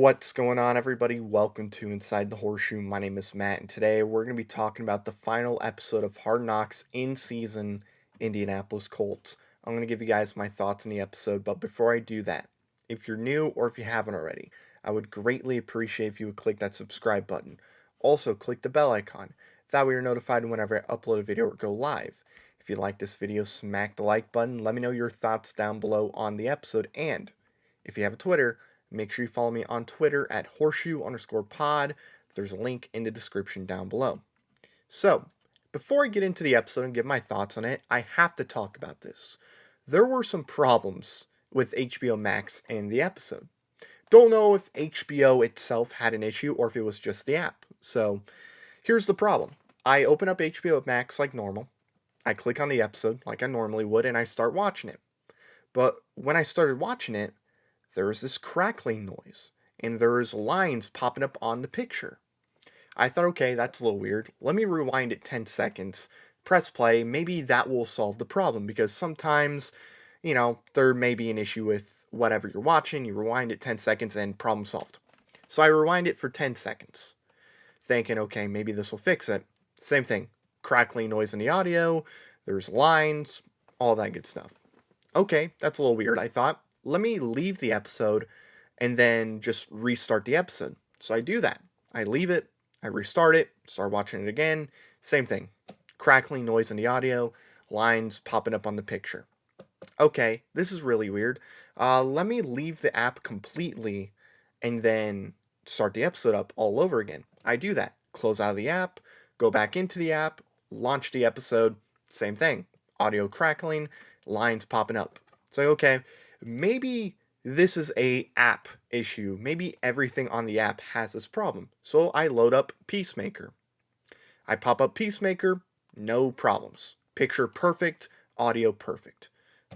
What's going on, everybody? Welcome to Inside the Horseshoe. My name is Matt, and today we're going to be talking about the final episode of Hard Knocks in season Indianapolis Colts. I'm going to give you guys my thoughts on the episode, but before I do that, if you're new or if you haven't already, I would greatly appreciate if you would click that subscribe button. Also, click the bell icon. That way you're notified whenever I upload a video or go live. If you like this video, smack the like button. Let me know your thoughts down below on the episode, and if you have a Twitter, make sure you follow me on Twitter at horseshoe_pod. There's a link in the description down below. So, before I get into the episode and give my thoughts on it, I have to talk about this. There were some problems with HBO Max in the episode. Don't know if HBO itself had an issue or if it was just the app. So, here's the problem. I open up HBO Max like normal. I click on the episode like I normally would and I start watching it. But when I started watching it, there was this crackling noise, and there was lines popping up on the picture. I thought, okay, that's a little weird. Let me rewind it 10 seconds, press play, maybe that will solve the problem, because sometimes, there may be an issue with whatever you're watching, you rewind it 10 seconds, and problem solved. So I rewind it for 10 seconds, thinking, okay, maybe this will fix it. Same thing, crackling noise in the audio, there's lines, all that good stuff. Okay, that's a little weird, I thought. Let me leave the episode and then just restart the episode. So I do that. I leave it, I restart it, start watching it again. Same thing. Crackling noise in the audio, lines popping up on the picture. Okay, this is really weird. Let me leave the app completely and then start the episode up all over again. I do that. Close out of the app, go back into the app, launch the episode. Same thing. Audio crackling, lines popping up. So, okay, maybe this is a app issue. Maybe everything on the app has this problem. So I load up Peacemaker. I pop up Peacemaker, no problems. Picture perfect, audio perfect.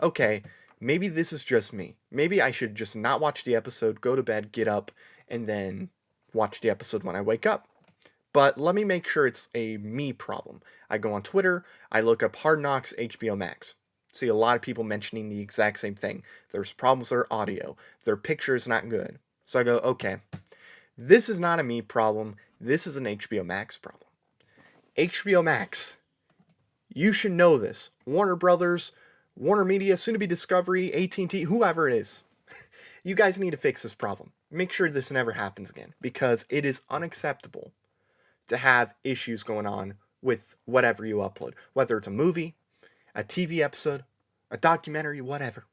Okay, maybe this is just me. Maybe I should just not watch the episode, go to bed, get up, and then watch the episode when I wake up. But let me make sure it's a me problem. I go on Twitter, I look up Hard Knocks HBO Max. See a lot of people mentioning the exact same thing. There's problems with their audio. Their picture is not good. So I go, okay, this is not a me problem. This is an HBO Max problem. HBO Max, you should know this. Warner Brothers, Warner Media, soon to be Discovery, AT&T, whoever it is. You guys need to fix this problem. Make sure this never happens again, because it is unacceptable to have issues going on with whatever you upload, whether it's a movie, a TV episode, a documentary, whatever.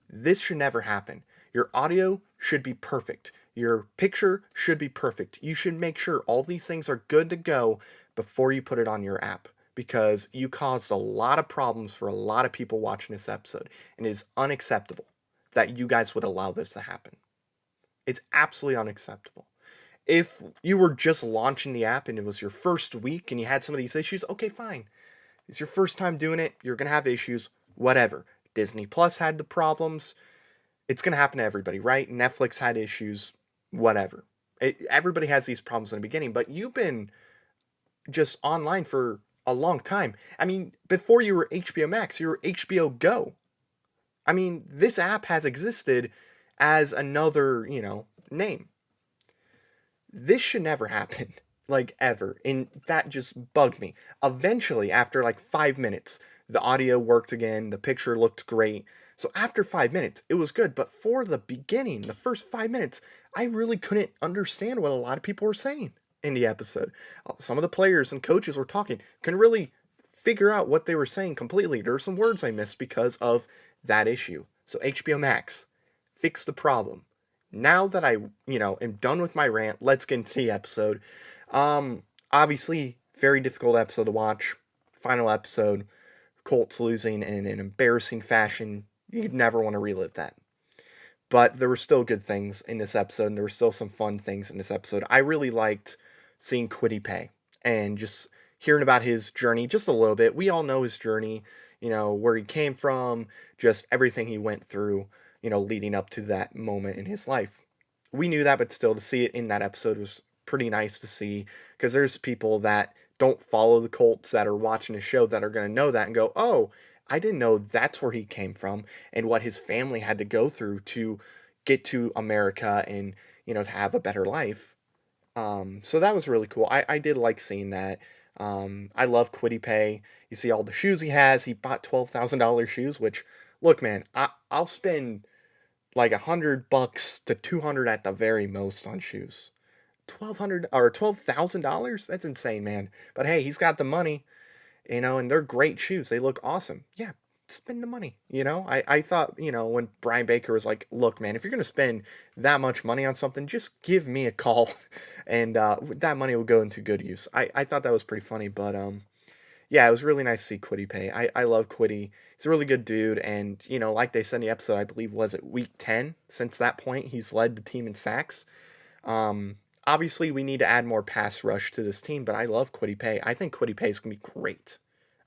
This should never happen. Your audio should be perfect. Your picture should be perfect. You should make sure all these things are good to go before you put it on your app, because you caused a lot of problems for a lot of people watching this episode, and it is unacceptable that you guys would allow this to happen. It's absolutely unacceptable. If you were just launching the app and it was your first week and you had some of these issues, okay, fine. It's your first time doing it. You're going to have issues, whatever. Disney Plus had the problems. It's going to happen to everybody, right? Netflix had issues, whatever. Everybody has these problems in the beginning, but you've been just online for a long time. I mean, before you were HBO Max, you were HBO Go. I mean, this app has existed as another, name. This should never happen, like ever, and that just bugged me. Eventually, after like 5 minutes, the audio worked again, the picture looked great. So after 5 minutes, it was good, but for the beginning, the first 5 minutes, I really couldn't understand what a lot of people were saying in the episode. Some of the players and coaches were talking, couldn't really figure out what they were saying completely. There were some words I missed because of that issue. So HBO Max, fix the problem. Now that I, am done with my rant, let's get into the episode. Obviously, very difficult episode to watch. Final episode, Colts losing in an embarrassing fashion. You'd never want to relive that. But there were still good things in this episode, and there were still some fun things in this episode. I really liked seeing Quiddy Pay and just hearing about his journey just a little bit. We all know his journey, where he came from, just everything he went through, leading up to that moment in his life. We knew that, but still to see it in that episode was pretty nice to see, because there's people that don't follow the Colts that are watching the show that are going to know that and go, oh, I didn't know that's where he came from and what his family had to go through to get to America and, to have a better life. So that was really cool. I did like seeing that. I love Quiddy Pay. You see all the shoes he has. He bought $12,000 shoes, which, look, man, I'll spend like $100 to 200 at the very most on shoes. 1,200 or $12,000? That's insane, man. But hey, he's got the money, and they're great shoes. They look awesome. Yeah, spend the money. I thought, when Brian Baker was like, look, man, if you're going to spend that much money on something, just give me a call and that money will go into good use. I thought that was pretty funny, but yeah, it was really nice to see Quiddy Pay. I love Quiddy. He's a really good dude. And, like they said in the episode, I believe, was it week 10? Since that point, he's led the team in sacks. Obviously, we need to add more pass rush to this team, but I love Quiddy Pay. I think Quiddy Pay is going to be great.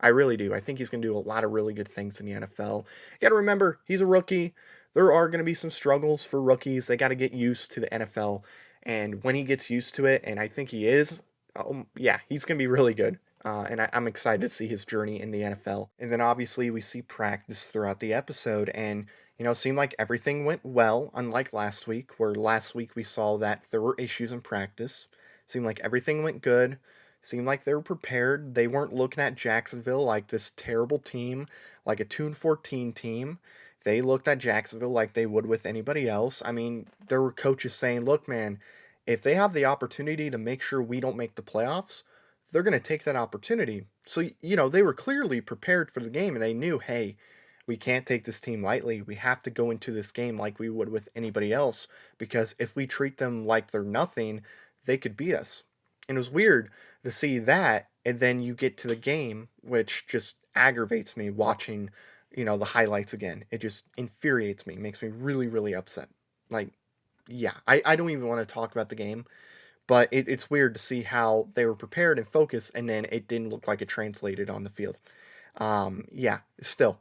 I really do. I think he's going to do a lot of really good things in the NFL. You got to remember, he's a rookie. There are going to be some struggles for rookies. They got to get used to the NFL. And when he gets used to it, and I think he is, yeah, he's going to be really good. And I'm excited to see his journey in the NFL. And then obviously we see practice throughout the episode, and it seemed like everything went well, unlike last week, where last week we saw that there were issues in practice. Seemed like everything went good. Seemed like they were prepared. They weren't looking at Jacksonville like this terrible team, like a 2-14 team. They looked at Jacksonville like they would with anybody else. I mean, there were coaches saying, look, man, if they have the opportunity to make sure we don't make the playoffs, they're going to take that opportunity. So, they were clearly prepared for the game and they knew, hey, we can't take this team lightly. We have to go into this game like we would with anybody else because if we treat them like they're nothing, they could beat us. And it was weird to see that, and then you get to the game, which just aggravates me watching, the highlights again. It just infuriates me, makes me really, really upset. Like, yeah, I don't even want to talk about the game, but it's weird to see how they were prepared and focused, and then it didn't look like it translated on the field. Yeah, still,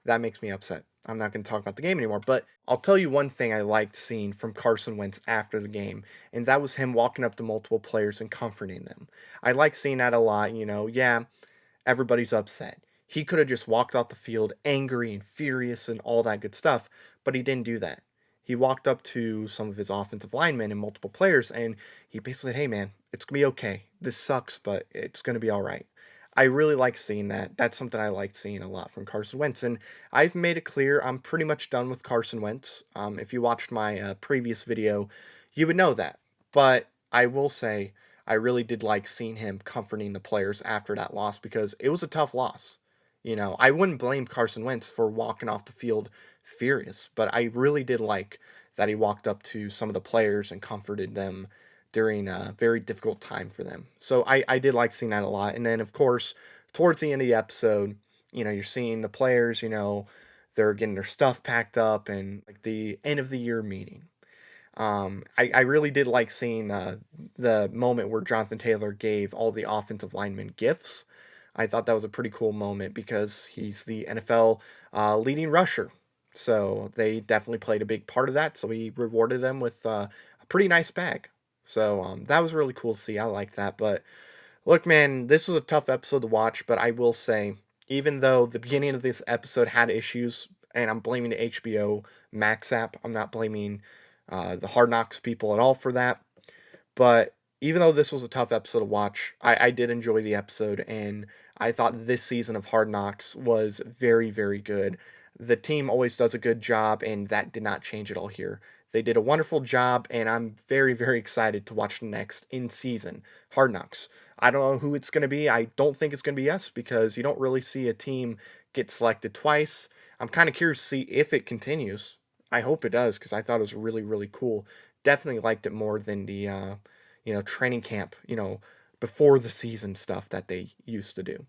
that makes me upset. I'm not going to talk about the game anymore, but I'll tell you one thing I liked seeing from Carson Wentz after the game, and that was him walking up to multiple players and comforting them. I like seeing that a lot, yeah, everybody's upset. He could have just walked off the field angry and furious and all that good stuff, but he didn't do that. He walked up to some of his offensive linemen and multiple players, and he basically said, hey man, it's going to be okay. This sucks, but it's going to be all right. I really like seeing that. That's something I like seeing a lot from Carson Wentz. And I've made it clear I'm pretty much done with Carson Wentz. If you watched my previous video, you would know that. But I will say, I really did like seeing him comforting the players after that loss because it was a tough loss. I wouldn't blame Carson Wentz for walking off the field furious, but I really did like that he walked up to some of the players and comforted them during a very difficult time for them. So I did like seeing that a lot. And then, of course, towards the end of the episode, you're seeing the players, they're getting their stuff packed up and like the end of the year meeting. I really did like seeing the moment where Jonathan Taylor gave all the offensive linemen gifts. I thought that was a pretty cool moment because he's the NFL leading rusher. So they definitely played a big part of that. So he rewarded them with a pretty nice bag. So that was really cool to see. I like that. But look, man, this was a tough episode to watch. But I will say, even though the beginning of this episode had issues, and I'm blaming the HBO Max app, I'm not blaming the Hard Knocks people at all for that. But even though this was a tough episode to watch, I did enjoy the episode, and I thought this season of Hard Knocks was very, very good. The team always does a good job, and that did not change at all here. They did a wonderful job, and I'm very, very excited to watch the next in season Hard Knocks. I don't know who it's going to be. I don't think it's going to be us because you don't really see a team get selected twice. I'm kind of curious to see if it continues. I hope it does because I thought it was really, really cool. Definitely liked it more than the training camp, before the season stuff that they used to do.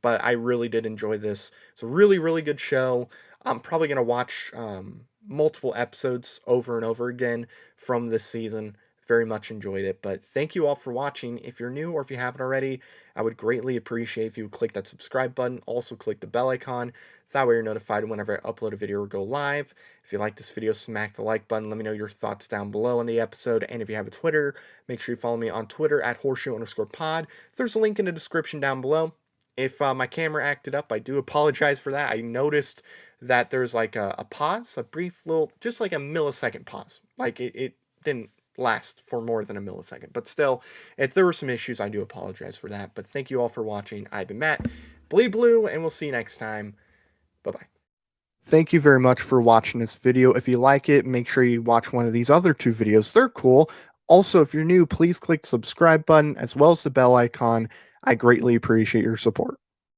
But I really did enjoy this. It's a really, really good show. I'm probably going to watch multiple episodes over and over again from this season. Very much enjoyed it. But thank you all for watching. If you're new or if you haven't already, I would greatly appreciate if you would click that subscribe button. Also click the bell icon. That way you're notified whenever I upload a video or go live. If you like this video, smack the like button. Let me know your thoughts down below on the episode. And if you have a Twitter, make sure you follow me on Twitter at horseshoe_pod. There's a link in the description down below. If my camera acted up, I do apologize for that. I noticed that there's like a pause, a brief little, just like a millisecond pause. Like it didn't last for more than a millisecond. But still, if there were some issues, I do apologize for that. But thank you all for watching. I've been Matt, Bleed Blue, and we'll see you next time. Bye-bye. Thank you very much for watching this video. If you like it, make sure you watch one of these other two videos. They're cool. Also, if you're new, please click the subscribe button as well as the bell icon. I greatly appreciate your support.